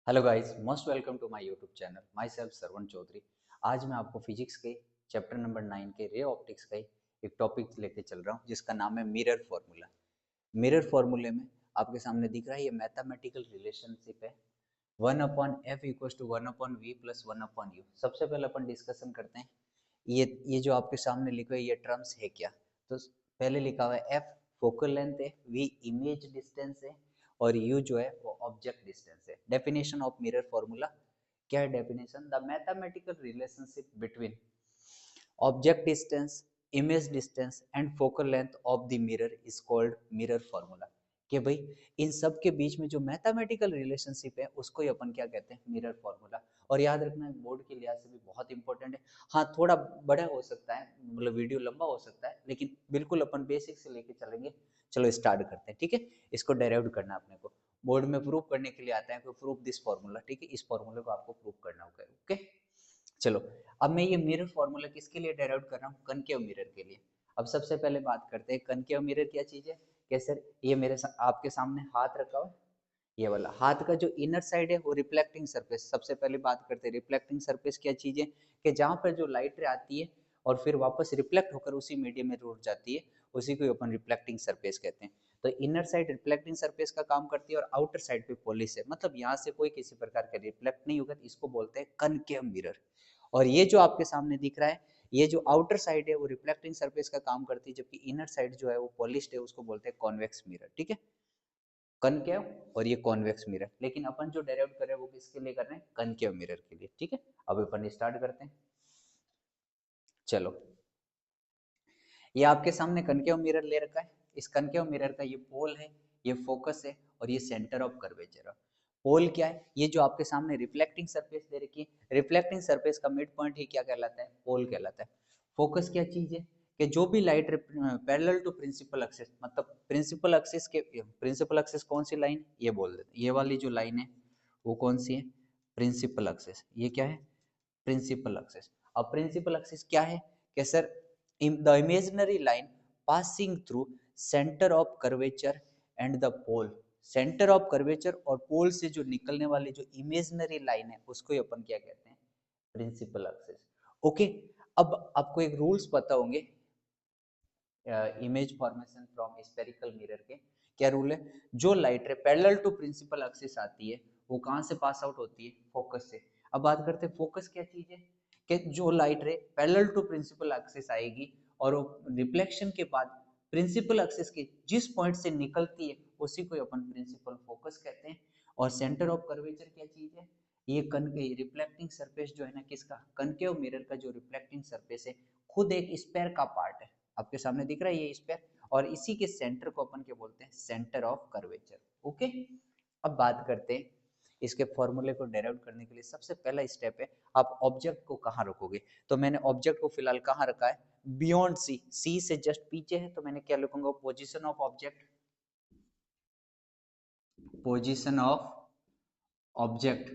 Hello guys, most welcome to my YouTube channel. Myself Shravan Chaudhary. आज मैं आपको physics के चैप्टर नंबर 9 के रे ऑप्टिक्स का एक टॉपिक लेके चल रहा हूँ जिसका नाम है मिरर फॉर्मूला। मिरर फॉर्मूले में आपके सामने दिख रहा है ये मैथमेटिकल रिलेशनशिप है 1/f=1/v+1/u। सबसे पहले अपन डिस्कशन करते हैं ये जो आपके सामने लिखा है ये टर्म्स है क्या। तो पहले लिखा हुआ है एफ फोकल लेंथ है, वी इमेज डिस्टेंस है और यू जो है वो ऑब्जेक्ट डिस्टेंस है। डेफिनेशन ऑफ मिरर फॉर्मूला क्या है? Definition the mathematical relationship between object distance, image distance and focal length of the mirror is called mirror formula. कि भाई इन सब के बीच में जो मैथमेटिकल रिलेशनशिप है उसको ही अपन क्या कहते हैं? Mirror formula. और याद रखना बोर्ड के लिहाज से भी बहुत इंपॉर्टेंट है। हाँ, थोड़ा बड़ा हो सकता है, मतलब वीडियो लंबा हो सकता है, लेकिन बिल्कुल अपन बेसिक से लेके चलेंगे। चलो स्टार्ट करते हैं, ठीक है। इसको डेराइव करना अपने को बोर्ड में प्रूव करने के लिए आता है कि प्रूव दिस फॉर्मूला, ठीक है। इस फॉर्मूले को आपको प्रूव करना होगा, ओके। चलो, अब मैं ये मिरर फॉर्मूला किसके लिए डेराइव कर रहा हूँ? कनकेव मिरर के लिए। अब सबसे पहले बात करते हैं कनकेव मिरर क्या चीज है। कैसे? ये आपके सामने हाथ रखा हुआ है, ये वाला हाथ का जो इनर साइड है वो रिफ्लेक्टिंग सरफेस। सबसे पहले बात करते हैं रिफ्लेक्टिंग सरफेस क्या चीज है, कि जहाँ पर जो लाइट रे आती है और फिर वापस रिफ्लेक्ट होकर उसी मीडियम में रुक जाती है, उसी को अपन रिफ्लेक्टिंग सरफेस कहते हैं। तो इनर साइड रिफ्लेक्टिंग सरफेस का काम करती है और आउटर साइड पे पॉलिश है, मतलब यहाँ से कोई किसी प्रकार का रिफ्लेक्ट नहीं होगा, तो इसको बोलते हैं कनकेव मिरर। और ये जो आपके सामने दिख रहा है, ये जो आउटर साइड है वो रिफ्लेक्टिंग सरफेस का काम करती है, जबकि इनर साइड जो है वो पॉलिश्ड है, उसको बोलते हैं कॉन्वेक्स मिरर, ठीक है। कनकेव और ये कॉन्वेक्स मिरर। लेकिन अपन जो डेराइव कर रहे हैं वो किसके लिए कर रहे हैं? कनकेव मिरर के लिए, ठीक है। अब अपन स्टार्ट करते हैं। चलो, ये आपके सामने कनकेव मिरर ले रखा है। इस कनकेव मिरर का ये पोल है, ये फोकस है और ये सेंटर ऑफ कर्वेचर है। पोल क्या है? ये जो आपके सामने रिफ्लेक्टिंग सरफेस दे रखी है, रिफ्लेक्टिंग सरफेस का मिड पॉइंट ही क्या कहलाता है? पोल कहलाता है। फोकस क्या चीज है? कि जो भी light parallel to principal axis, मतलब प्रिंसिपल एक्सिस कौन सी लाइन? ये बोल देते हैं, ये वाली जो लाइन है वो कौन सी है? Principal axis. ये क्या है? Principal axis. अब प्रिंसिपल एक्सिस क्या है? कि sir the imaginary line passing through center of curvature and the pole। Centre of curvature और पोल से जो निकलने वाली जो इमेजिनरी लाइन है उसको अपन क्या कहते हैं? Principal axis, okay. अब आपको एक रूल्स पता होंगे image formation from spherical mirror के। क्या रूल है? जो light ray parallel to principal axis आती है वो कहां से पास आउट होती है? फोकस से। अब बात करते हैं फोकस क्या चीज है, कि जो light ray parallel to principal axis आएगी और वो रिफ्लेक्शन के बाद प्रिंसिपल एक्सिस के जिस पॉइंट से निकलती है उसी को अपन प्रिंसिपल फोकस कहते हैं। और सेंटर ऑफ कर्वेचर क्या चीज है? ये रिफ्लेक्टिंग सरफेस जो है ना, किसका? कनकेव मिरर का जो रिफ्लेक्टिंग सरफेस है खुद एक स्पेयर का पार्ट है। आपके सामने दिख रहा है ये स्पेयर, और इसी के सेंटर को अपन क्या बोलते हैं? Centre of curvature, okay. अब बात करते हैं इसके फॉर्मूले को डेराइव करने के लिए सबसे पहला स्टेप है आप ऑब्जेक्ट को कहाँ रखोगे। तो मैंने ऑब्जेक्ट को फिलहाल कहाँ रखा है? बियॉन्ड सी, सी से जस्ट पीछे है, तो मैंने क्या लिखूंगा? Position of object, position of object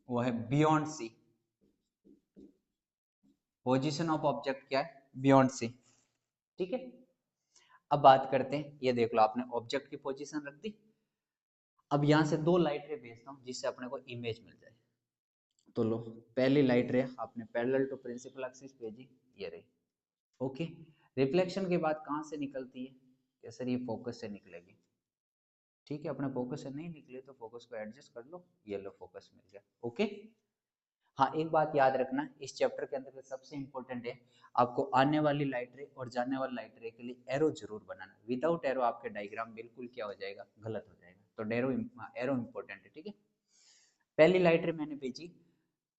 वो है beyond C. Position of object क्या है? बियॉन्ड सी, ठीक है। अब बात करते हैं, ये देख लो आपने ऑब्जेक्ट की पोजीशन रख दी। अब यहाँ से दो लाइट रे भेजता हूँ जिससे अपने को इमेज मिल जाए। तो लो, पहली लाइट रे आपने पैरेलल टू प्रिंसिपल एक्सिस भेजी, ये रही, ओके। रिफ्लेक्शन के बाद कहाँ से निकलती है? कि सर ये फोकस से निकलेगी, ठीक है। अपने फोकस से नहीं निकले तो फोकस को एडजस्ट कर लो, ये लो फोकस मिल गया, ओके। हाँ, एक बात याद रखना इस चैप्टर के अंदर सबसे इंपॉर्टेंट है, आपको आने वाली लाइट रे और जाने वाली लाइट रे के लिए एरो जरूर बनाना। विदाउट एरो आपके डायग्राम बिल्कुल क्या हो जाएगा? गलत हो जाएगा। तो एरो एरो इंपॉर्टेंट है, ठीक है। पहली लाइट रे मैंने भेजी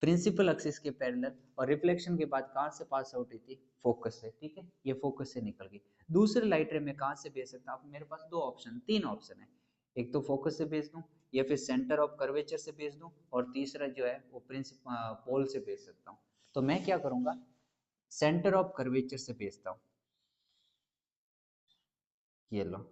प्रिंसिपल एक्सिस के पैरेलल और रिफ्लेक्शन के बाद कहां से पास आउट हुई थी? फोकस से, ठीक है। ये फोकस से निकल गई। दूसरी लाइट रे में कहां से भेज सकता हूं? मेरे पास दो ऑप्शन, तीन ऑप्शन है। एक तो फोकस से भेज दूं, या फिर सेंटर ऑफ कर्वेचर से भेज दूं, और तीसरा जो है वो प्रिंसिपल पोल से भेज सकता हूं। तो मैं क्या करूंगा? सेंटर ऑफ कर्वेचर से भेजता हूं, ये लो।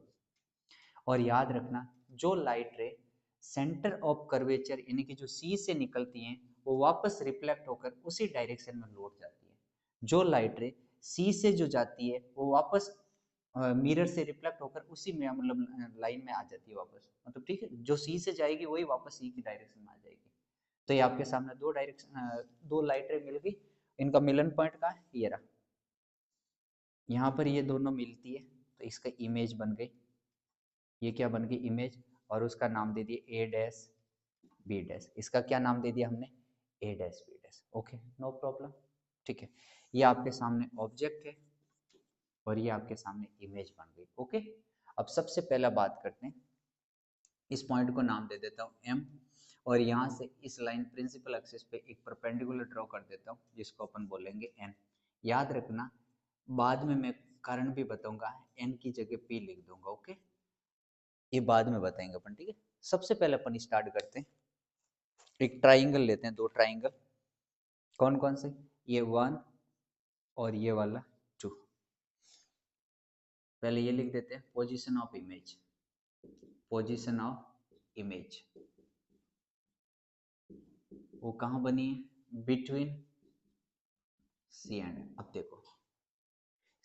और याद रखना जो लाइट रे सेंटर ऑफ कर्वेचर यानी कि जो सी से निकलती हैं वो वापस रिफ्लेक्ट होकर उसी डायरेक्शन में लौट जाती है। जो लाइट रे सी से जो जाती है वो वापस मिरर से रिफ्लेक्ट होकर उसी में मतलब लाइन में आ जाती है वापस, मतलब ठीक है, जो सी से जाएगी वही वापस सी की डायरेक्शन में आ जाएगी। तो ये आपके सामने दो डायरेक्शन, दो लाइटें मिल गई, इनका मिलन पॉइंट कहाँ है, ये रहा, यहाँ पर ये दोनों मिलती है तो इसका इमेज बन गई, ये क्या बन गई, इमेज, और उसका नाम दे दिए ए डैश बी डैश, इसका क्या नाम दे दिया हमने, A dash B dash, okay no problem, ठीक है। ये आपके सामने ऑब्जेक्ट है और ये आपके सामने इमेज बन गई, ओके। अब सबसे पहला बात करते हैं, इस पॉइंट को नाम दे देता हूँ एम, और यहाँ से इस लाइन प्रिंसिपल एक्सिस पे एक परपेंडिकुलर ड्रॉ कर देता हूँ जिसको अपन बोलेंगे एन। याद रखना, बाद में मैं कारण भी बताऊंगा, एन की जगह पी लिख दूंगा, ओके, ये बाद में बताएंगे अपन, ठीक है। सबसे पहले अपन स्टार्ट करते हैं, एक ट्राइंगल लेते हैं, दो ट्राइंगल, कौन कौन से, ये वन और ये वाला टू। पहले ये लिख देते हैं, position of image, position of image वो कहाँ बनी है, बिटवीन सी एंड, अब देखो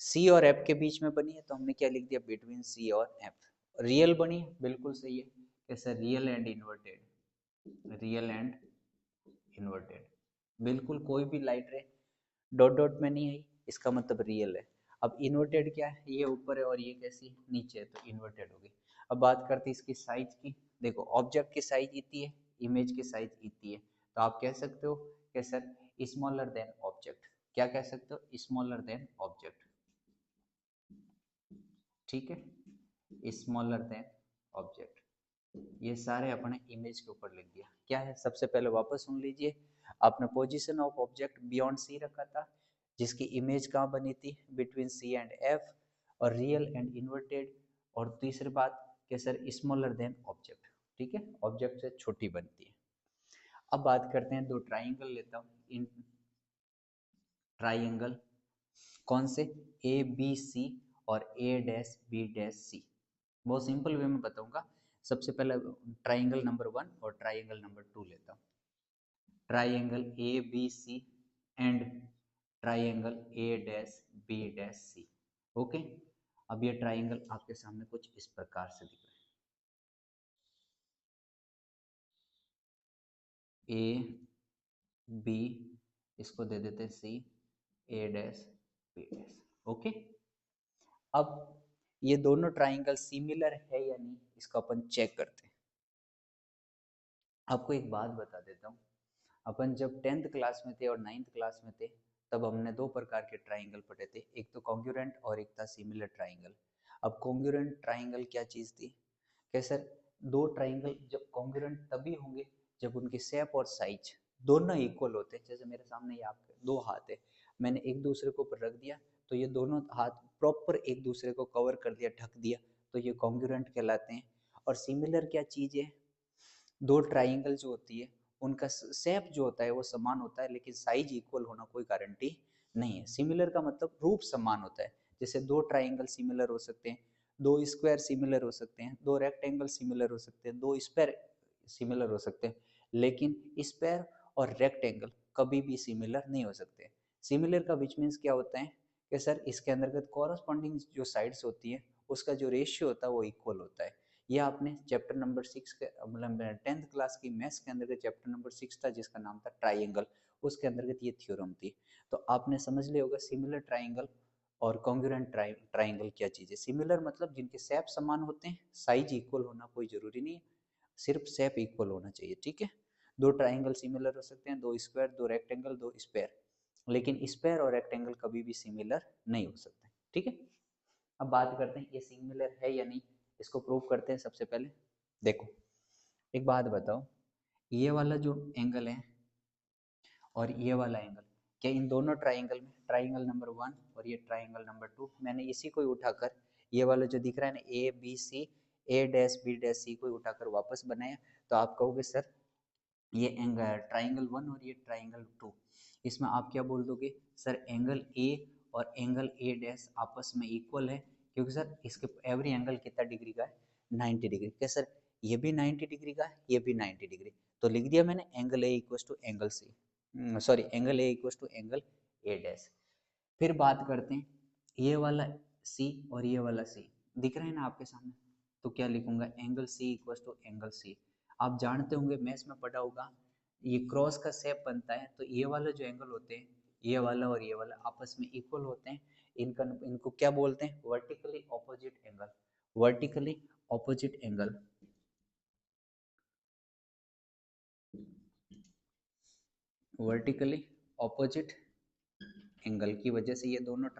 सी और एफ के बीच में बनी है तो हमने क्या लिख दिया, बिटवीन सी और एफ। रियल बनी है, बिल्कुल सही है, कैसे, real and inverted, real and inverted, बिल्कुल कोई भी लाइट रे डॉट डॉट में नहीं आई, इसका मतलब रियल है। अब इन्वर्टेड क्या है, ये ऊपर है और ये कैसी नीचे है, तो इन्वर्टेड होगी। अब बात करते हैं इसकी साइज की, देखो ऑब्जेक्ट की साइज इतनी है, इमेज की साइज इतनी है, तो आप कह सकते हो कि सर स्मॉलर देन ऑब्जेक्ट, क्या कह सकते हो, स्मॉलर देन ऑब्जेक्ट, ठीक है, स्मॉलर देन ऑब्जेक्ट। ये सारे अपने इमेज के ऊपर लिख दिया, क्या है, सबसे पहले वापस सुन लीजिए, आपने position of object beyond C रखा था, जिसकी इमेज कहाँ बनी थी, बिटवीन सी एंड एफ, और रियल एंड इन्वर्टेड, और तीसरी बात कि सर स्मॉलर देन ऑब्जेक्ट, ठीक है, ऑब्जेक्ट से छोटी बनती है। अब बात करते हैं, दो ट्राइंगल लेता हूँ, इन ट्राइंगल कौन से, ए बी सी और A dash B dash C, बहुत सिंपल वे में बताऊंगा। सबसे पहले ट्राइंगल नंबर वन और ट्राइंगल नंबर टू लेता हूँ, triangle A B C and triangle A dash B dash C, okay. अब ये ट्राइंगल आपके सामने कुछ इस प्रकार से दिख रहा है, ए बी, इसको दे देते सी, A dash B dash, okay. अब ये दोनों ट्राइंगल सिमिलर है या नहीं, इसको अपन चेक करते हैं। आपको एक बात बता देता हूँ, अपन जब 10th क्लास में थे और 9th क्लास में थे, तब हमने दो प्रकार के ट्राइंगल पढ़े थे, एक तो कॉन्ग्रुएंट और एक था सिमिलर ट्राइंगल। अब कॉन्ग्रुएंट ट्राइंगल क्या चीज़ थी, कि सर दो ट्राइंगल जब कॉन्ग्रुएंट तभी होंगे जब उनकी शेप और साइज दोनों इक्वल होते हैं। जैसे मेरे सामने ये आपके दो हाथ है, मैंने एक दूसरे को ऊपर रख दिया तो ये दोनों हाथ प्रॉपर एक दूसरे को कवर कर दिया, ढक दिया, तो ये कॉन्ग्रुएंट कहलाते हैं। और सिमिलर क्या चीज़ है, दो ट्राइंगल जो होती है उनका शेप जो होता है वो समान होता है, लेकिन साइज इक्वल होना कोई गारंटी नहीं है। सिमिलर का मतलब रूप समान होता है, जैसे दो ट्राइंगल सिमिलर हो सकते हैं, दो स्क्वायर सिमिलर हो सकते हैं, दो रेक्टेंगल सिमिलर हो सकते हैं, दो स्क्वायर सिमिलर हो सकते हैं, लेकिन स्क्वायर और रेक्टेंगल कभी भी सिमिलर नहीं हो सकते। सिमिलर का विच मीन्स क्या होता है कि सर इसके अंतर्गत कॉरस्पॉन्डिंग जो साइड्स होती है उसका जो रेशियो होता है वो इक्वल होता है। ये आपने चैप्टर नंबर 6 के मतलब 10th क्लास की मैथ्स के अंदर चैप्टर नंबर 6 था जिसका नाम था ट्राइंगल, उसके अंतर्गत ये थ्योरम थी। तो आपने समझ लिया होगा सिमिलर ट्राइंगल और कॉन्ग्रुएंट ट्राइंगल क्या चीज़ है। सिमिलर मतलब जिनके शेप समान होते हैं, साइज इक्वल होना कोई जरूरी नहीं है, सिर्फ शेप इक्वल होना चाहिए, ठीक है। दो ट्राइंगल सिमिलर हो सकते हैं, दो स्क्वायर, दो रेक्टेंगल, दो स्क्वायर, लेकिन स्क्वायर और रेक्टेंगल कभी भी सिमिलर नहीं हो सकते, ठीक है। अब बात करते हैं ये सिमिलर है या नहीं, इसको प्रूव करते हैं। सबसे पहले देखो, एक बात बताओ, ये वाला जो एंगल है और ये वाला एंगल, क्या इन दोनों ट्राइंगल में, ट्राइंगल नंबर वन और ये ट्राइंगल नंबर टू, मैंने इसी को ही उठाकर, ये वाला जो दिख रहा है ना A B C, A dash B dash C को उठाकर वापस बनाया, तो आप कहोगे सर ये एंगल ट्राइंगल वन और ये ट्राइंगल टू, इसमें आप क्या बोल दोगे, सर एंगल ए और एंगल ए डैश आपस में इक्वल है, क्योंकि सर इसके एवरी एंगल कितना डिग्री का है, 90 डिग्री। क्या सर ये भी 90 डिग्री का है, ये भी 90 डिग्री, तो लिख दिया मैंने angle A equal to angle C, sorry angle A equal to angle A dash. फिर बात करते हैं ये वाला सी और ये वाला सी दिख रहा है ना आपके सामने, तो क्या लिखूंगा, angle C equal to angle C. आप जानते होंगे मैथ्स में पढ़ा होगा, ये क्रॉस का शेप बनता है तो ये वाला जो एंगल होते हैं, ये वाला और ये वाला आपस में इक्वल होते हैं, इनको क्या बोलते हैं, vertically opposite angle. Vertically opposite angle, vertically opposite angle की वजह से ये दोनों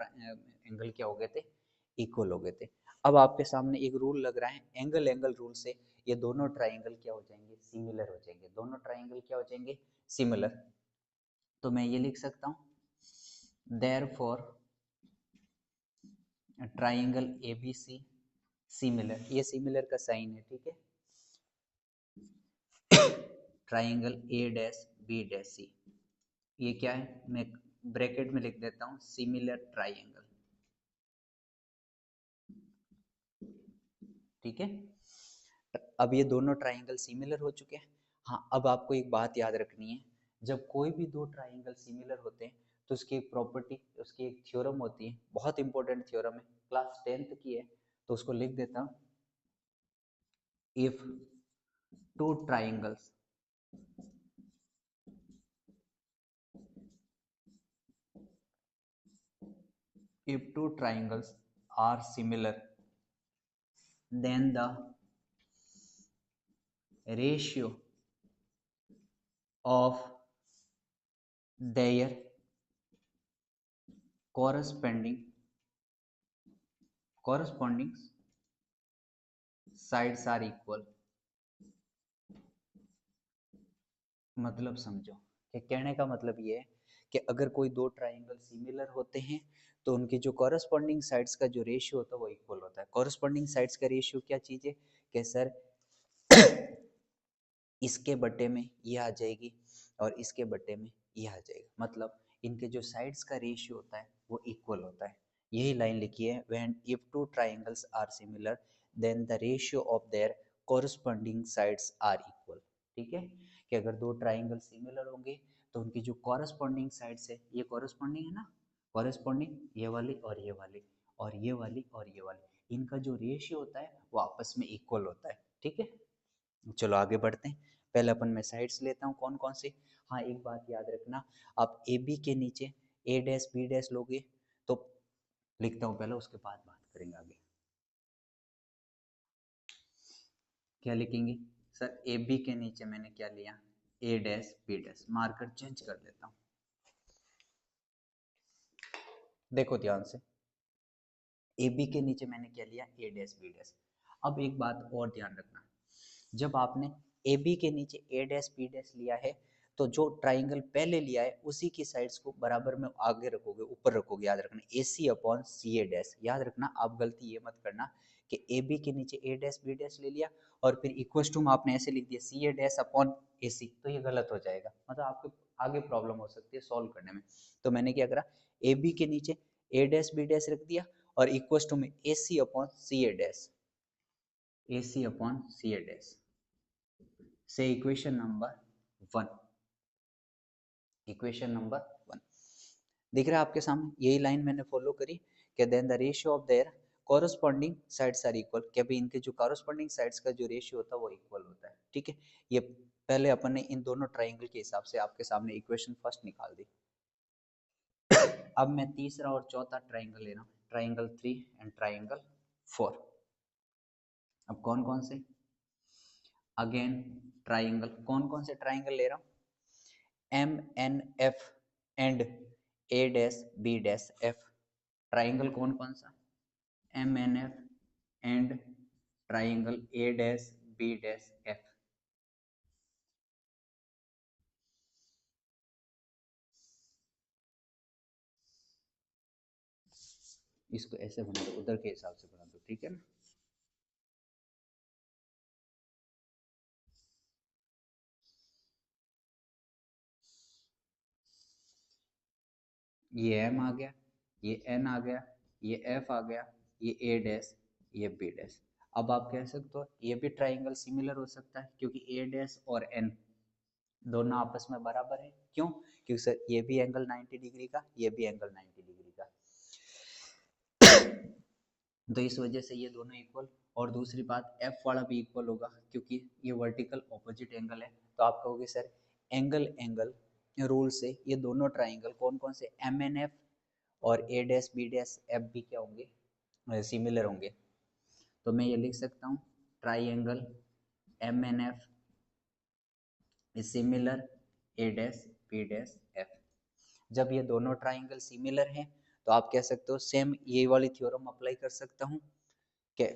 एंगल क्या हो गए थे, इक्वल हो गए थे। अब आपके सामने एक रूल लग रहा है, एंगल एंगल रूल से ये दोनों ट्राइंगल क्या हो जाएंगे, सिमिलर हो जाएंगे। दोनों ट्राइंगल क्या हो जाएंगे, सिमिलर। तो मैं ये लिख सकता हूं, देयरफॉर ट्राइंगल एबीसी सिमिलर, ये सिमिलर का साइन है, ठीक है। Triangle A dash B dash C, ये क्या है, मैं ब्रैकेट में लिख देता हूं, सिमिलर ट्राइंगल, ठीक है। अब ये दोनों ट्राइंगल सिमिलर हो चुके हैं। हाँ, अब आपको एक बात याद रखनी है, जब कोई भी दो ट्राइंगल सिमिलर होते हैं तो उसकी एक प्रॉपर्टी, उसकी एक थ्योरम होती है, बहुत इंपॉर्टेंट थ्योरम है, क्लास 10th की है, तो उसको लिख देता हूँ, if two triangles are similar, then the ratio of their corresponding sides are equal। मतलब समझो कि कहने का मतलब ये है कि अगर कोई दो ट्राइंगल सिमिलर होते हैं तो उनकी जो कॉरस्पॉन्डिंग साइड्स का जो रेशियो होता है वो इक्वल होता है। कॉरस्पॉन्डिंग साइड्स का रेशियो क्या चीज है कि सर इसके बट्टे में ये आ जाएगी और इसके बट्टे में ये आ जाएगा, मतलब इनके जो साइड्स का रेशियो होता है वो इक्वल होता है। यही लाइन लिखी है, when if two triangles are similar then the ratio of their corresponding sides are equal. ठीक है, कि अगर दो ट्राइंगल सिमिलर होंगे तो उनकी जो कॉरस्पॉन्डिंग साइड्स है, ये कॉरस्पॉन्डिंग है ना, कॉरस्पॉन्डिंग ये वाली और ये वाली और ये वाली और ये वाली, इनका जो रेशियो होता है वो आपस में इक्वल होता है। ठीक है, चलो आगे बढ़ते हैं। पहले अपन मैं साइड्स लेता हूँ कौन कौन सी। हाँ, एक बात याद रखना, आप ए बी के नीचे ए डैश बी डैश लोगे तो लिखता हूँ पहले, उसके बाद बात करेंगे आगे। क्या लिखेंगे सर, ए बी के नीचे मैंने क्या लिया, A dash B dash, marker change कर देता हूँ। देखो ध्यान से, ए बी के नीचे मैंने क्या लिया, ए डैश बी डैश। अब एक बात और ध्यान रखना, जब आपने ए बी के नीचे ए डैश बी डैश लिया है तो जो ट्राइंगल पहले लिया है उसी की साइड्स को बराबर में आगे रखोगे, ऊपर रखोगे। याद रखना, ए सी अपॉन सी ए डैश। याद रखना, आप गलती ये मत करना कि ए बी के नीचे ए डैश बी डैश ले लिया और फिर इक्वल टू में आपने ऐसे लिख दिया सी ए डैश अपॉन ए सी, तो ये गलत हो जाएगा, मतलब आपको आगे प्रॉब्लम हो सकती है सॉल्व करने में। तो मैंने क्या करा, ए बी के नीचे ए डैश बी डैश रख दिया और इक्वल टू में ए सी upon C A dash, A C upon C A dash से इक्वेशन नंबर 1। इक्वेशन नंबर 1 दिख रहा है आपके सामने, यही लाइन मैंने फॉलो करी कि then the ratio of their corresponding sides are equal, कि भाई इनके जो कॉरस्पॉन्डिंग साइड्स का जो रेशियो होता है वो इक्वल होता है। ठीक है, ये पहले अपन ने इन दोनों ट्राइंगल के हिसाब से आपके सामने इक्वेशन फर्स्ट निकाल दी। अब मैं तीसरा और चौथा ट्राइंगल ले रहा हूँ, ट्राइंगल 3 एंड ट्राइंगल 4। अब कौन कौन से, अगेन ट्राइंगल, कौन कौन से ट्राइंगल ले रहा हूँ, M N F and A dash B dash F. Triangle कौन कौन सा, M N F and triangle A dash B dash F. इसको ऐसे बना दो, उधर के हिसाब से बना दो, ठीक है ना। ये एम आ गया, ये एन आ गया, ये एफ आ गया, ये ए डैश, ये बी डैश। अब आप कह सकते हो ये भी ट्राइंगल सिमिलर हो सकता है क्योंकि ए डैश और एन दोनों आपस में बराबर है। क्यों, क्योंकि सर ये भी एंगल 90 डिग्री का, ये भी एंगल 90 डिग्री का। तो इस वजह से ये दोनों इक्वल, और दूसरी बात एफ वाला भी इक्वल होगा क्योंकि ये वर्टिकल ऑपोजिट एंगल है। तो आप कहोगे सर एंगल एंगल रूल से ये दोनों ट्राइंगल कौन कौन से, एम एन एफ और A dash B dash F भी क्या होंगे, सिमिलर होंगे। तो मैं ये लिख सकता हूँ triangle M N F is similar A dash B dash F. जब ये दोनों ट्राइंगल सिमिलर हैं तो आप कह सकते हो सेम ये वाली थ्योरम अप्लाई कर सकता हूँ कि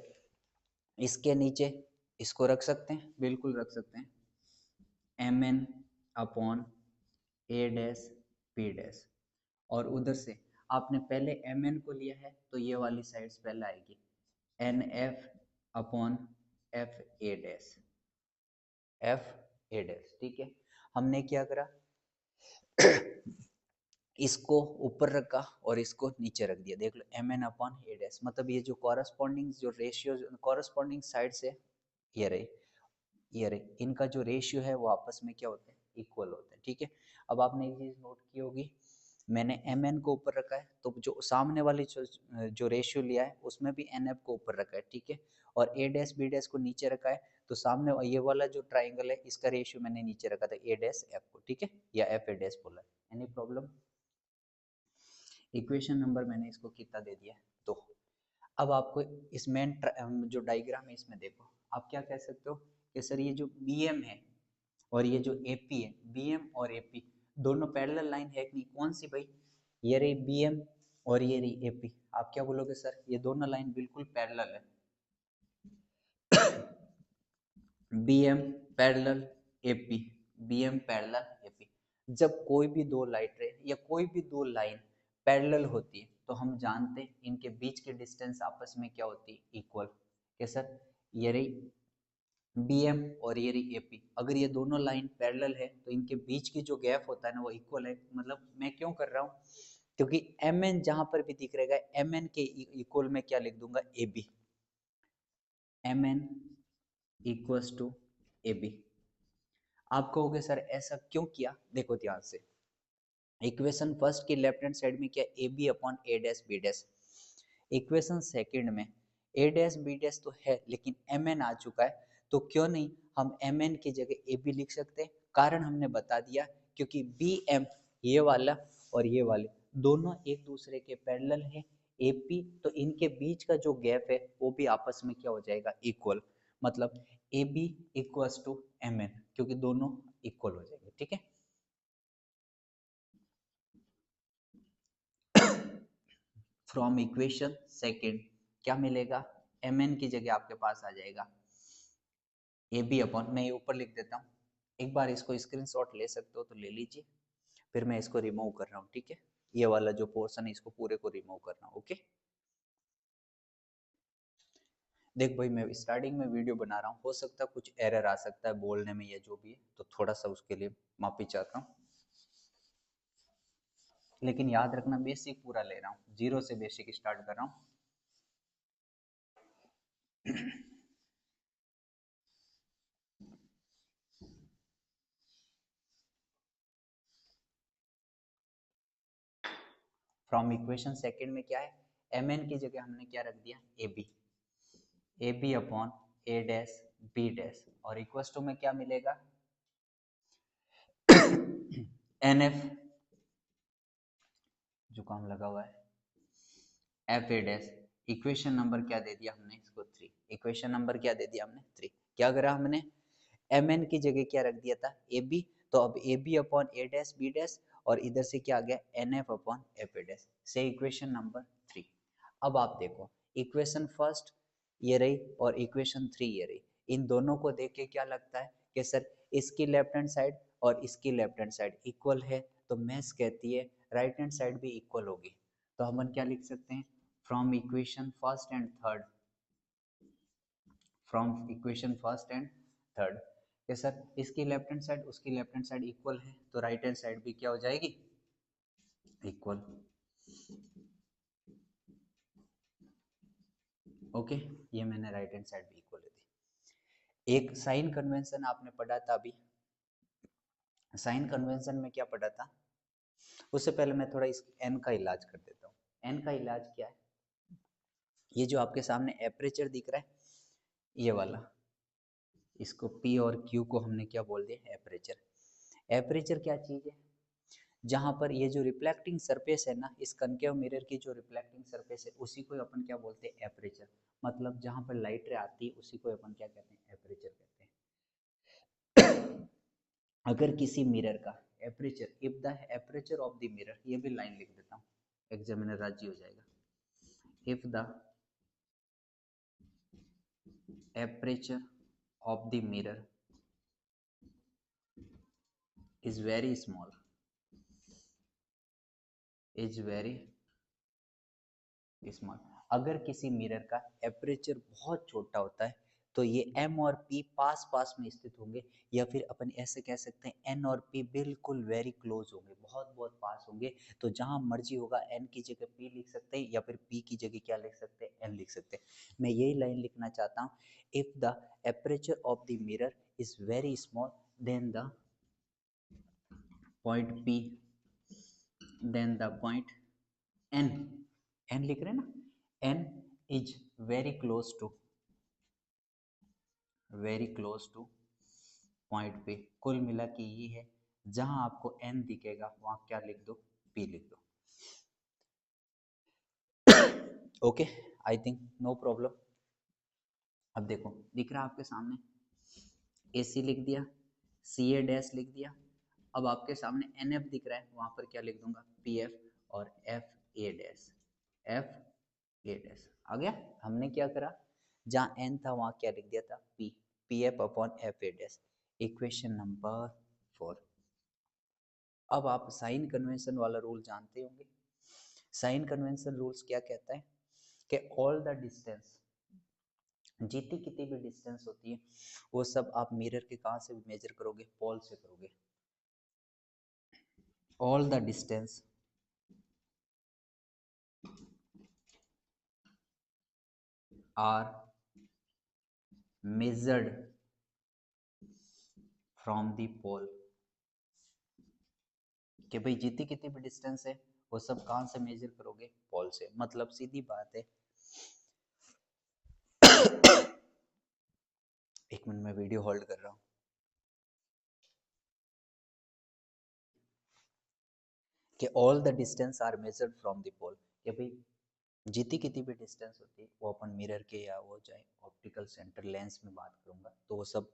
इसके नीचे इसको रख सकते हैं, बिल्कुल रख सकते हैं, M N upon A dash B dash, और उधर से आपने पहले एम एन को लिया है तो ये वाली साइड्स पहले आएगी, N F upon F A dash, F A dash. ठीक है, हमने क्या करा इसको ऊपर रखा और इसको नीचे रख दिया। देख लो M N upon A dash, मतलब ये जो कॉरस्पॉन्डिंग जो रेशियो कॉरस्पॉन्डिंग साइड से ये रहे, ये रहे, इनका जो रेशियो है वो आपस में क्या होते हैं, इक्वल होते हैं। ठीक है, अब आपने एक चीज नोट की होगी, मैंने एम एन को ऊपर रखा है तो जो सामने वाली जो रेशियो लिया है उसमें भी एन एफ को ऊपर रखा है। ठीक है, और ए डैश बी डैश को नीचे रखा है तो सामने ये वाला जो ट्राइंगल है इसका रेशियो मैंने नीचे रखा था ए डैश एफ को। ठीक है, या एफ ए डैश बोला, एनी प्रॉब्लम। इक्वेशन नंबर मैंने इसको कितना दे दिया, तो अब आपको इस मेन जो डायग्राम है इसमें देखो, आप क्या कह सकते हो कि सर ये जो बी एम है और ये जो एपी है, बी एम और एपी दोनों पैरेलल लाइन है कि नहीं, कौन सी भाई, ये रही बी एम और ये रही एपी। आप क्या बोलोगे सर ये दोनों लाइन बिल्कुल पैरेलल है, B M parallel AP, B M parallel AP. जब कोई भी दो लाइटें या कोई भी दो लाइन पैरेलल होती है तो हम जानते हैं इनके बीच की डिस्टेंस आपस में क्या होती है, इक्वल। क्या सर, ये रही बी एम और ये रही एपी, अगर ये दोनों लाइन पैरेलल है तो इनके बीच की जो गैप होता है ना वो इक्वल है। मतलब मैं क्यों कर रहा हूँ, क्योंकि एम एन जहां पर भी दिख रहेगा एम एन के इक्वल में क्या लिख दूंगा, A B, M N equals to A B. आप कहोगे सर ऐसा क्यों किया, देखो ध्यान से, इक्वेशन फर्स्ट की लेफ्ट हैंड साइड में क्या, A B upon A dash B dash, equation second में ए डैश बी डैश तो है लेकिन एम एन आ चुका है, तो क्यों नहीं हम एम एन की जगह ए बी लिख सकते हैं। कारण हमने बता दिया, क्योंकि बी एम ये वाला और ये वाले दोनों एक दूसरे के पैरेलल है, एपी तो इनके बीच का जो गैप है वो भी आपस में क्या हो जाएगा, इक्वल। मतलब A B equals to M N, क्योंकि दोनों इक्वल हो जाएंगे। ठीक है, फ्रॉम इक्वेशन सेकंड क्या मिलेगा, एम एन की जगह आपके पास आ जाएगा ए बी अपॉन, मैं ये ऊपर लिख देता हूँ, एक बार इसको स्क्रीनशॉट ले सकते हो तो ले लीजिए, फिर मैं इसको रिमूव कर रहा हूँ। ठीक है, ये वाला जो पोर्शन है इसको पूरे को रिमूव कर रहा हूँ। ओके, देख भाई मैं स्टार्टिंग में वीडियो बना रहा हूँ, हो सकता है कुछ एरर आ सकता है बोलने में या जो भी है, तो थोड़ा सा उसके लिए माफी चाहता हूँ, लेकिन याद रखना बेसिक पूरा ले रहा हूँ, जीरो से बेसिक स्टार्ट कर रहा हूँ। फ्रॉम इक्वेशन सेकंड में क्या है, एम एन की जगह हमने क्या रख दिया, A B, A B upon A dash B dash, और इक्वल टू में क्या मिलेगा, एन एफ, जुकाम लगा हुआ है, F A dash. Equation number क्या दे दिया हमने इसको, थ्री। इक्वेशन नंबर क्या दे दिया हमने, थ्री। क्या करा हमने, एम एन की जगह क्या रख दिया था, ए बी, तो अब A B upon A dash B dash, और इधर से क्या आ गया, N F upon F A dash, से इक्वेशन नंबर थ्री। अब आप देखो इक्वेशन फर्स्ट ये रही और इक्वेशन थ्री ये रही, इन दोनों को देख के क्या लगता है कि सर इसकी लेफ्ट हैंड साइड और इसकी लेफ्ट हैंड साइड इक्वल है, तो मैथ्स कहती है राइट हैंड साइड भी इक्वल होगी। तो हम क्या लिख सकते हैं, from equation first and third, from equation first and third, कि सर इसकी लेफ्ट हैंड साइड उसकी लेफ्ट हैंड साइड इक्वल है तो राइट हैंड साइड भी क्या हो जाएगी, इक्वल। ओके, ये मैंने राइट हैंड साइड भी इक्वल दी। एक साइन कन्वेंशन आपने पढ़ा था अभी, साइन कन्वेंशन में क्या पढ़ा था, उससे पहले मैं थोड़ा इस एन का इलाज कर देता हूँ। एन का इलाज क्या है, ये जो आपके सामने एपरेचर दिख रहा है, ये वाला, इसको P और Q को हमने क्या बोल दिया, एपरेचर। एपरेचर क्या चीज़ है, जहाँ पर ये जो रिफ्लेक्टिंग सरफेस है ना, इस कनकेव मिरर की जो रिफ्लेक्टिंग सरफेस है उसी को अपन क्या बोलते हैं, एपरेचर। मतलब जहाँ पर लाइट रे आती है उसी को अपन क्या कहते हैं, एपरेचर कहते हैं। अगर किसी मिरर का aperture, if the aperture of the mirror, ये भी लाइन लिख देता हूँ, एग्जामिनर राजी हो जाएगा। If the aperture of the mirror is very small, is very small, अगर किसी मिरर का एपरेचर बहुत छोटा होता है तो ये M और P पास पास में स्थित होंगे, या फिर अपन ऐसे कह सकते हैं N और P बिल्कुल वेरी क्लोज होंगे, बहुत बहुत पास होंगे। तो जहां मर्जी होगा N की जगह P लिख सकते हैं, या फिर P की जगह क्या लिख सकते हैं, N लिख सकते हैं। मैं यही लाइन लिखना चाहता हूँ, if the aperture of the mirror is very small then the point P, then the point N, N लिख रहे हैं ना, N is very close to point पे। कुल मिला के ये है, जहां आपको N दिखेगा वहां क्या लिख दो, P लिख दो। Okay, I think no problem. अब देखो दिख रहा है आपके सामने, AC लिख दिया, CA डैश लिख दिया। अब आपके सामने NF दिख रहा है, वहां पर क्या लिख दूंगा, PF और FA डैश, FA डैश आ गया। हमने क्या करा, जहां N था वहां क्या लिख दिया था, P, PF upon FA dash. Equation number 4। अब आप साइन कन्वेंशन वाला रूल जानते होंगे। साइन कन्वेंशन रूल्स क्या कहता है कि ऑल द डिस्टेंस, जितनी कितनी भी डिस्टेंस होती है वो सब आप मिरर के कहाँ से मेजर करोगे, पोल से करोगे। All the distance are measured from the pole, कि भाई जितनी कितनी भी डिस्टेंस है वो सब कहाँ से मेजर करोगे, पोल से। मतलब सीधी बात है। एक मिनट में वीडियो होल्ड कर रहा हूँ। कि all the distance are measured from the pole, कि भाई जितनी कितनी भी डिस्टेंस होती है वो अपन मिरर के, या वो चाहे ऑप्टिकल सेंटर, लेंस में बात करूंगा तो वो सब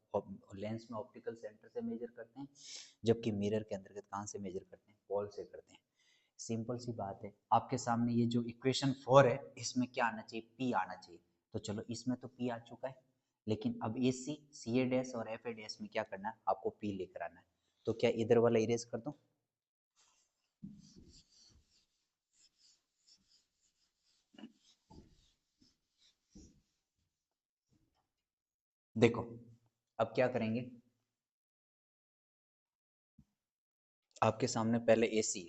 लेंस में ऑप्टिकल सेंटर से मेजर करते हैं, जबकि मिरर के अंतर्गत कहाँ से मेजर करते हैं, पोल से करते हैं। सिंपल सी बात है। आपके सामने ये जो इक्वेशन 4 है इसमें क्या आना चाहिए, P आना चाहिए। तो चलो इसमें तो P आ चुका है, लेकिन अब AC, CA डैश और FA डैश में क्या करना है, आपको P लेकर आना है। तो क्या इधर वाला इरेज कर दूं, देखो अब क्या करेंगे, आपके सामने पहले AC,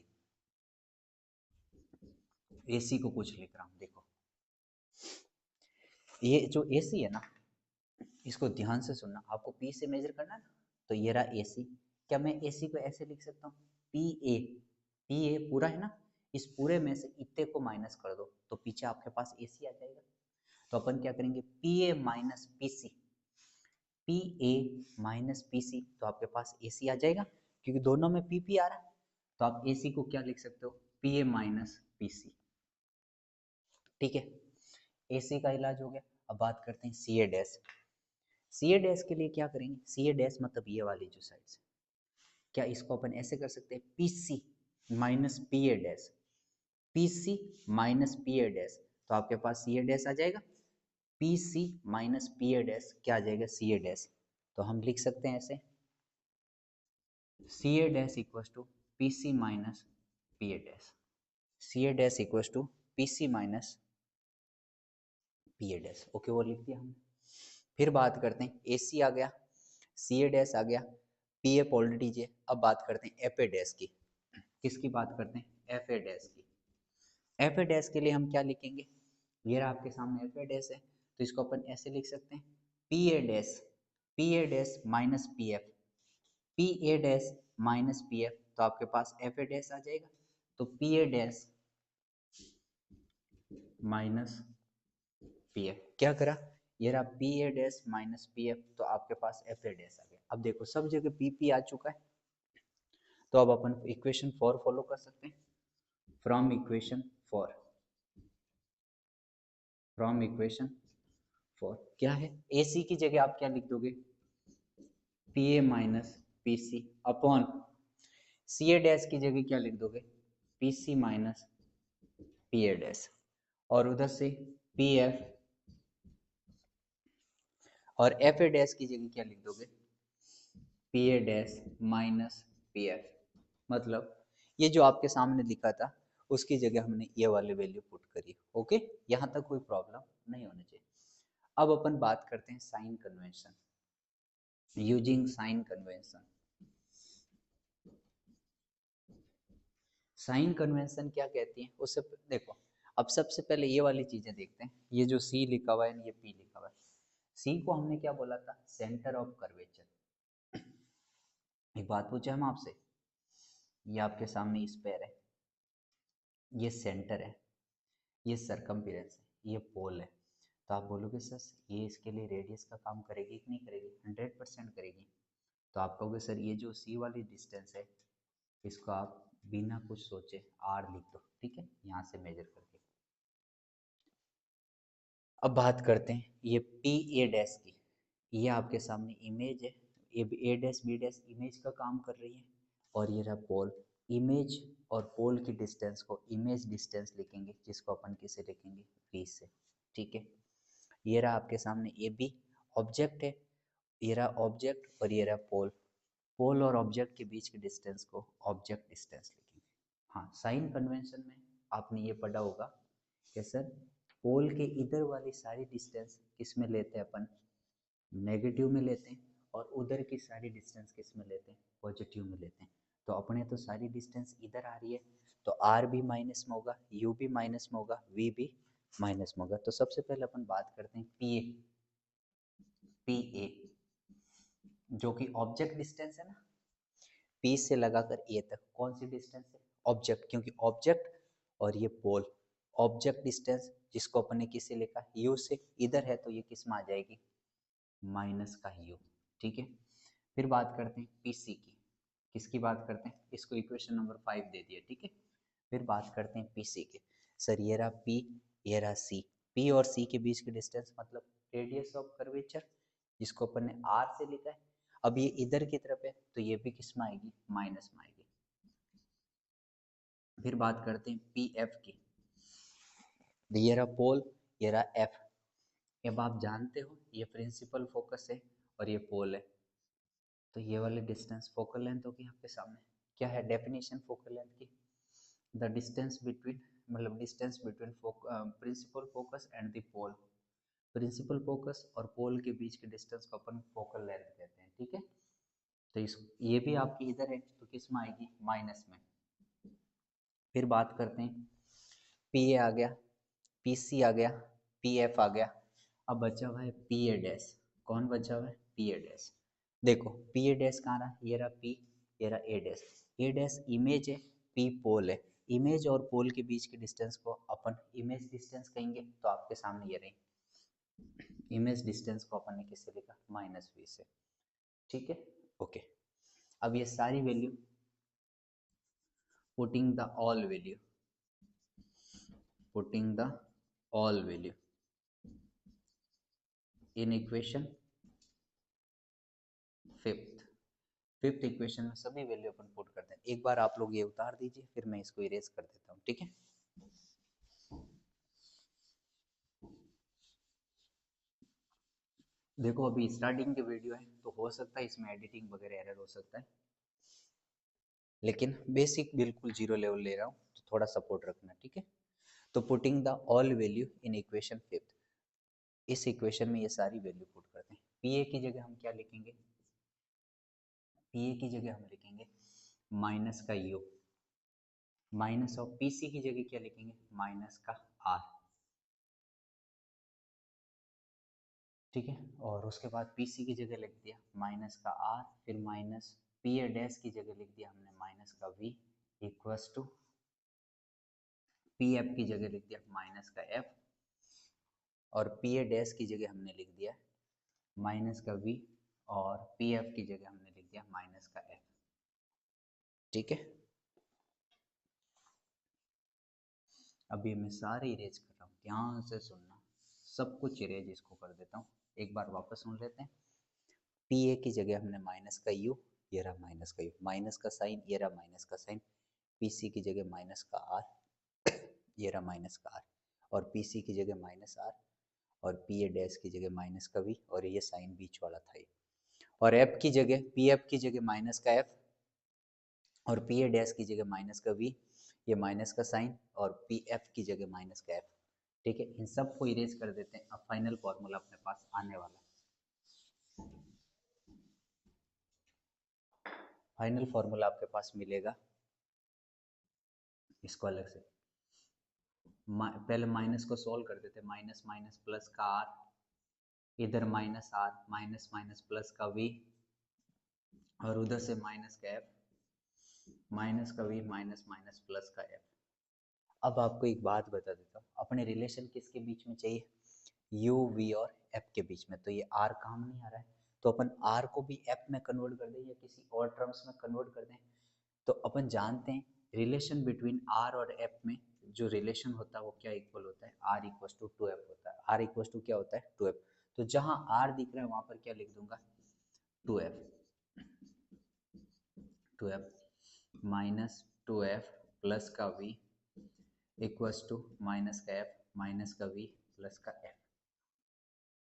AC को कुछ लिख रहा हूं। देखो ये जो AC है ना, इसको ध्यान से सुनना, आपको P से मेजर करना है ना, तो ये रहा AC। क्या मैं AC को ऐसे लिख सकता हूँ, PA, PA पूरा है ना, इस पूरे में से इतने को माइनस कर दो तो पीछे आपके पास AC आ जाएगा। तो अपन क्या करेंगे, PA minus PC, PA minus PC, तो आपके पास AC आ जाएगा, क्योंकि दोनों में PP आ रहा है। तो आप AC को क्या लिख सकते हो, PA माइनस PC। ठीक है, AC का इलाज हो गया। अब बात करते हैं CA डैश। CA डैश के लिए क्या करेंगे, CA डैश मतलब ये वाली जो साइड, क्या इसको अपन ऐसे कर सकते हैं, PC minus PA dash, PC minus PA dash. तो आपके पास CA डैश आ जाएगा, PC माइनस PA डैश क्या आ जाएगा, CA डैश। तो हम लिख सकते हैं ऐसे, CA dash equal to PC minus PA dash, CA dash equal to PC minus PA dash. Okay, वो लिख दिया हमने। फिर बात करते हैं, AC आ गया, CA डैश आ गया, PA पॉल दीजिए। अब बात करते हैं FA डैश की। किसकी बात करते हैं, FA डैश की। FA डैश के लिए हम क्या लिखेंगे, ये रहा आपके सामने FA डैश है, तो इसको अपन ऐसे लिख सकते हैं, PA dash, PA dash minus PF, PA dash minus PF, तो आपके पास FA डैश आ जाएगा। तो PA dash minus P F क्या करा, ये रहा P A dash minus P F, तो आपके पास एफ ए डैश आ गया। अब देखो सब जगह पी पी आ चुका है, तो अब अपन इक्वेशन 4 फॉलो कर सकते हैं। फ्रॉम इक्वेशन 4, फ्रॉम इक्वेशन 4 क्या है, ए सी की जगह आप क्या लिख दोगे, P A minus P C upon C A dash की जगह क्या लिख दोगे, P C minus P A dash, और उधर से पी एफ, और एफ ए डैश की जगह क्या लिख दोगे, P A dash minus P F. मतलब ये जो आपके सामने लिखा था उसकी जगह हमने ये वाली वैल्यू पुट करी। ओके, यहाँ तक कोई प्रॉब्लम नहीं होनी चाहिए। अब अपन बात करते हैं sign convention, using sign convention. Sign convention क्या कहती है उससे देखो, अब सबसे पहले ये वाली चीजें देखते हैं। ये जो सी लिखा हुआ है, ये पी लिखा हुआ है, सी को हमने क्या बोला था, सेंटर ऑफ कर्वेचर। एक बात पूछे हम आपसे, ये आपके सामने स्पेयर है, ये सेंटर है, ये सरकमफेरेंस है, ये पोल है, तो आप बोलोगे सर ये इसके लिए रेडियस का काम करेगी कि नहीं करेगी, 100% करेगी। तो आप कहोगे सर ये जो सी वाली डिस्टेंस है इसको आप बिना कुछ सोचे आर लिख दो, ठीक है, यहाँ से मेजर करके। अब बात करते हैं ये पी ए डैश की, ये आपके सामने इमेज है, ये ए डैश बी डैश इमेज का काम कर रही है, और ये रहा पोल। इमेज और पोल की डिस्टेंस को इमेज डिस्टेंस लिखेंगे, जिसको अपन किसे लिखेंगे, पी से, ठीक है। ये रहा आपके सामने ए बी ऑब्जेक्ट है, ये रहा ऑब्जेक्ट, और ये रहा पोल। पोल और ऑब्जेक्ट के बीच के डिस्टेंस को ऑब्जेक्ट डिस्टेंस लिखेंगे। हाँ, साइन कन्वेंशन में आपने ये पढ़ा होगा कि सर पोल के इधर वाली सारी डिस्टेंस किस में लेते हैं अपन, नेगेटिव में लेते हैं, और उधर की सारी डिस्टेंस किस में लेते हैं, पॉजिटिव में लेते हैं। तो अपने तो सारी डिस्टेंस इधर आ रही है, तो आर भी माइनस में होगा, यू भी माइनस में होगा, वी भी माइनस में होगा। तो सबसे पहले अपन बात करते हैं पी ए, पी ए जो कि ऑब्जेक्ट डिस्टेंस है ना, पी से लगाकर ए तक कौन सी डिस्टेंस है, ऑब्जेक्ट, क्योंकि ऑब्जेक्ट और ये पोल, ऑब्जेक्ट डिस्टेंस जिसको अपन ने किससे लिखा, यू से, इधर है तो ये किस में आ जाएगी, माइनस का यू, ठीक है। फिर बात करते हैं पीसी की, किसकी बात करते हैं, इसको इक्वेशन नंबर 5 दे दिया, ठीक है। फिर बात करते हैं पीसी के, सर ये रहा पी, ये रहा सी, पी और सी के बीच की डिस्टेंस मतलब रेडियस ऑफ कर्वेचर, जिसको अपन ने आर से लिखा है। अब ये इधर की तरफ है तो ये भी किस में आएगी, माइनस में आएगी। फिर बात करते हैं पी एफ की, ये रहा पोल, ये रहा एफ। अब आप जानते हो ये प्रिंसिपल फोकस है और ये पोल है, तो ये वाली डिस्टेंस फोकल लेंथ होगी आपके सामने। क्या है डेफिनेशन फोकल लेंथ की, द डिस्टेंस बिटवीन, मतलब distance between principal focus and the pole. Principal focus और पोल के बीच के डिस्टेंस को अपन फोकल लेंथ कहते हैं, ठीक है। तो इस ये भी आपकी इधर है तो किस में आएगी, माइनस में। फिर बात करते हैं पी ए आ गया, पी सी आ गया, पी एफ आ गया। अब बचा हुआ है पी ए डैश, कौन बचा हुआ है, पी ए डैश। देखो पी ए डैश कहाँ रहा, ये रहा पी, ये रहा ए डैश। ए डैश इमेज है, पी पोल है। इमेज और पोल के बीच के डिस्टेंस को अपन इमेज डिस्टेंस कहेंगे, तो आपके सामने ये रही इमेज डिस्टेंस को अपन ने किससे लिखा, माइनस वी से, ठीक है। ओके, अब ये सारी value putting the all value, putting the all value in equation fifth, fifth equation में सभी वैल्यू अपन पुट करते हैं। एक बार आप लोग ये उतार दीजिए, फिर मैं इसको इरेज कर देता हूँ, ठीक है। देखो अभी स्टार्टिंग के वीडियो है तो हो सकता है इसमें एडिटिंग वगैरह एरर हो सकता है, लेकिन बेसिक बिल्कुल जीरो लेवल ले रहा हूँ, तो थोड़ा सपोर्ट रखना, ठीक है। तो putting the all value in equation fifth, इस इक्वेशन में ये सारी वैल्यू पुट करते हैं। पी ए की जगह हम क्या लिखेंगे, पी ए की जगह हम लिखेंगे माइनस का U, minus of P C की जगह क्या लिखेंगे, माइनस का आर, ठीक है। और उसके बाद पी सी की जगह लिख दिया माइनस का आर, फिर माइनस पी ए डैश की जगह लिख दिया हमने माइनस का V, equals to P F की जगह लिख दिया माइनस का एफ, और पी ए डैश की जगह हमने लिख दिया माइनस का वी, और पी एफ की जगह हमने लिख दिया माइनस का एफ। ठीक है, अभी मैं सारे इरेज कर रहा हूँ, ध्यान से सुनना, सब कुछ इरेज इसको कर देता हूँ। एक बार वापस सुन लेते हैं। पी ए की जगह हमने माइनस का यू, ये रहा माइनस का यू, माइनस का साइन, ये रहा माइनस का साइन, पी सी की जगह माइनस का आर, ये रहा माइनस का आर, और पी सी की जगह माइनस आर, और पी ए डैश की जगह माइनस का वी, और ये साइन बीच वाला था ये, और एफ की जगह, पी एफ की जगह माइनस का एफ, और पी ए डैश की जगह माइनस का वी, ये माइनस का साइन, और पी एफ की जगह माइनस का एफ। ठीक है, इन सब को इरेज कर देते हैं। अब फाइनल फॉर्मूला अपने पास आने वाला है। फाइनल फॉर्मूला आपके पास मिलेगा, इसको अलग से पहले माइनस को सोल्व कर देते, माइनस माइनस प्लस का आर, इधर minus R, minus minus plus का वी, और उधर से माइनस का एफ, माइनस का वी, माइनस माइनस प्लस का एफ। अब आपको एक बात बता देता हूँ, अपने रिलेशन किसके बीच में चाहिए, यू वी और एफ के बीच में। तो ये आर काम नहीं आ रहा है, तो अपन आर को भी एफ में कन्वर्ट कर दें या किसी और टर्म्स में कन्वर्ट कर दें। तो अपन जानते हैं रिलेशन बिटवीन आर और एफ में जो रिलेशन होता है वो क्या इक्वल होता है, R equal to two F होता है। आर इक्वल टू क्या होता है, टू एफ। तो जहां आर दिख रहा है वहां पर क्या लिख दूंगा, two F, two F minus two F plus का वी इक्वल्स टू माइनस का एफ माइनस का वी प्लस का एफ।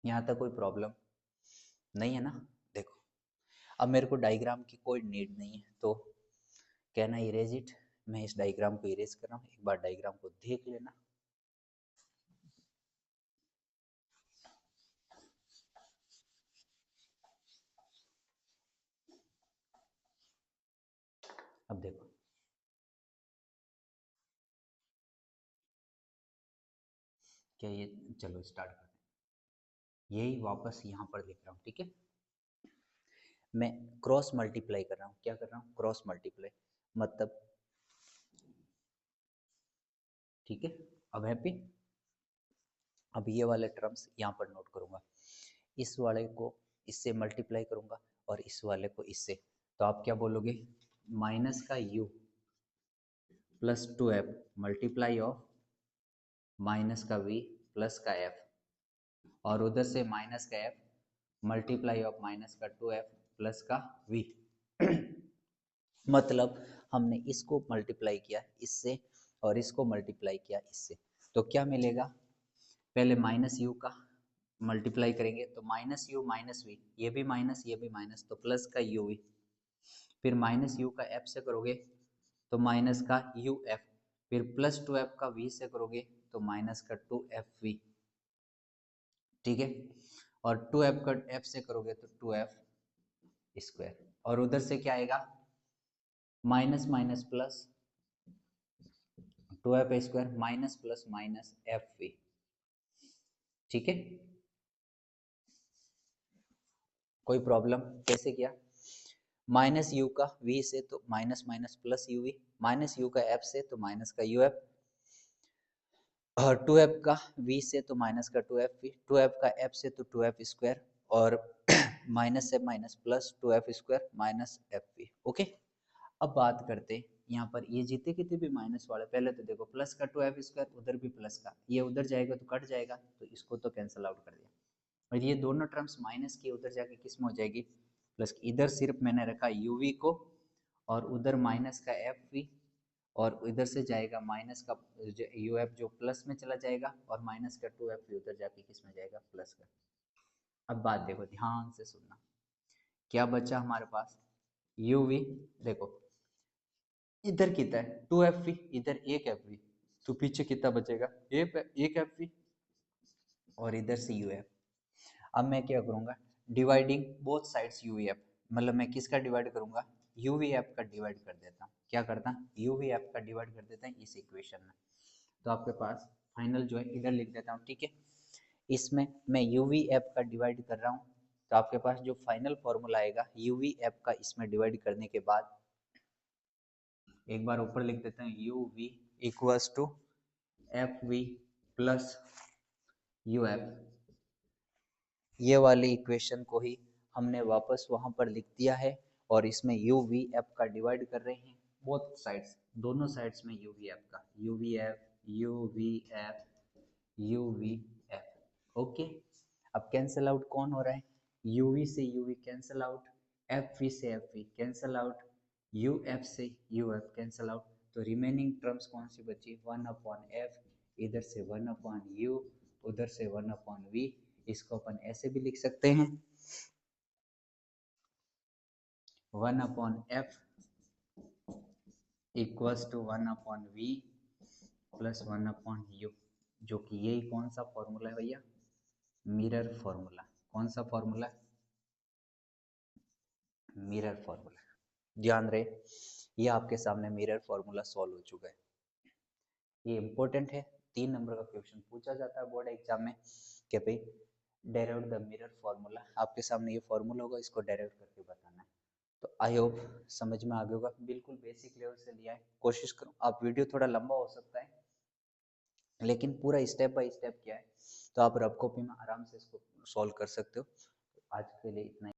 यहाँ तक कोई प्रॉब्लम नहीं है ना। देखो, अब मेरे को डायग्राम की कोई नीड नहीं है, तो कहना इरेज इट, मैं इस डायग्राम को इरेज कर रहा हूँ, एक बार डायग्राम को देख लेना। अब देखो, क्या ये, चलो स्टार्ट करते हैं। यही वापस यहाँ पर लिख रहा हूँ, ठीक है। मैं क्रॉस मल्टीप्लाई कर रहा हूँ, क्या कर रहा हूँ, क्रॉस मल्टीप्लाई, मतलब ठीक है। अब हैप्पी, अब ये वाले टर्म्स यहाँ पर नोट करूंगा, इस वाले को इससे मल्टीप्लाई करूंगा और इस वाले को इससे। तो आप क्या बोलोगे, माइनस का u plus two F multiply of minus का v प्लस का f, और उधर से माइनस का f मल्टीप्लाई ऑफ माइनस का टू एफ प्लस का v। मतलब हमने इसको मल्टीप्लाई किया इससे और इसको मल्टीप्लाई किया इससे, तो क्या मिलेगा, पहले माइनस यू का मल्टीप्लाई करेंगे तो माइनस यू माइनस वी, ये भी माइनस ये भी माइनस, तो प्लस का यू वी, फिर माइनस यू का एफ से करोगे तो माइनस का यू एफ, फिर प्लस टू एफ का वी से करोगे तो माइनस का टू एफ वी। ठीक है, और टू एफ का एफ से करोगे तो टू एफ स्क्वायर, और उधर से क्या आएगा, minus minus plus two F square minus plus minus F V. ठीक है, कोई प्रॉब्लम, कैसे किया, माइनस यू का वी से तो minus minus plus U V, minus U का एफ से तो माइनस का यू एफ, और टू एफ का वी से तो माइनस का two F V, two F का एफ से तो टू एफ स्क्वायर, और माइनस से minus plus two F square minus F V. Okay, अब बात करते हैं यहाँ पर ये जितने कितने भी माइनस वाले, पहले तो देखो प्लस का टू एफ स्क्वायर, उधर भी प्लस का, ये उधर जाएगा तो कट जाएगा, तो इसको तो कैंसिल आउट कर दिया, और ये दोनों टर्म्स माइनस की उधर जाके किस में हो जाएगी, प्लस। इधर सिर्फ मैंने रखा यू वी को, और उधर माइनस का एफ वी, और इधर से जाएगा माइनस का यू एफ जो प्लस में चला जाएगा, और माइनस का टू एफ वी उधर जाके किस में जाएगा, प्लस का। अब बात देखो ध्यान से सुनना, क्या बचा हमारे पास, यू वी, देखो इधर कितना है टू एफ वी, इधर एक एफ वी, तो पीछे कितना बचेगा, एक एफ वी, और इधर से यू एफ। अब मैं क्या करूंगा, dividing both sides U F, मतलब मैं किसका डिवाइड करूंगा, यू वी एफ का डिवाइड कर देता हूँ, क्या करता हूँ, यू वी एफ का डिवाइड कर देता है इस इक्वेशन में। तो आपके पास फाइनल जो है इधर लिख देता हूँ, ठीक है। इसमें मैं यू वी एफ का डिवाइड कर रहा हूँ, तो आपके पास जो फाइनल फॉर्मूला आएगा यू वी एफ का, इसमें डिवाइड करने के बाद एक बार ऊपर लिख देते हैं, U V equals to F V plus U F, ये वाली इक्वेशन को ही हमने वापस वहां पर लिख दिया है और इसमें यू वी एफ का डिवाइड कर रहे हैं बोथ साइड्स, दोनों साइड्स में यू वी एफ का, U V F, U V F, U V F. Okay, अब कैंसिल आउट कौन हो रहा है, यू वी से U V cancel out, F V से F V cancel out, U F से यू एफ कैंसिल आउट, तो रिमेनिंग टर्म्स कौन सी बची, वन अपॉन एफ, इधर से वन अपॉन यू, उधर से वन अपॉन वी। इसको अपन ऐसे भी लिख सकते हैं, one upon F equals to one upon V plus one upon U, जो कि यही कौन सा फॉर्मूला है भैया, मिरर फॉर्मूला। कौन सा फॉर्मूला, मिरर फॉर्मूला। ध्यान रहे, ये आपके सामने मिरर फॉर्मूला सॉल्व हो चुका है। ये इंपॉर्टेंट है, 3 नंबर का क्वेश्चन पूछा जाता है बोर्ड एग्जाम में कि भाई डेराइव द मिरर फॉर्मूला, आपके सामने ये फॉर्मूला होगा, इसको डेराइव करके बताना है। तो आई होप समझ में आ गया होगा, बिल्कुल बेसिक लेवल से लिया है, कोशिश करो, आप वीडियो थोड़ा लंबा हो सकता है लेकिन पूरा स्टेप बाय स्टेप किया है, तो आप रफ कॉपी में आराम से इसको सॉल्व कर सकते हो। आज के लिए इतना ही।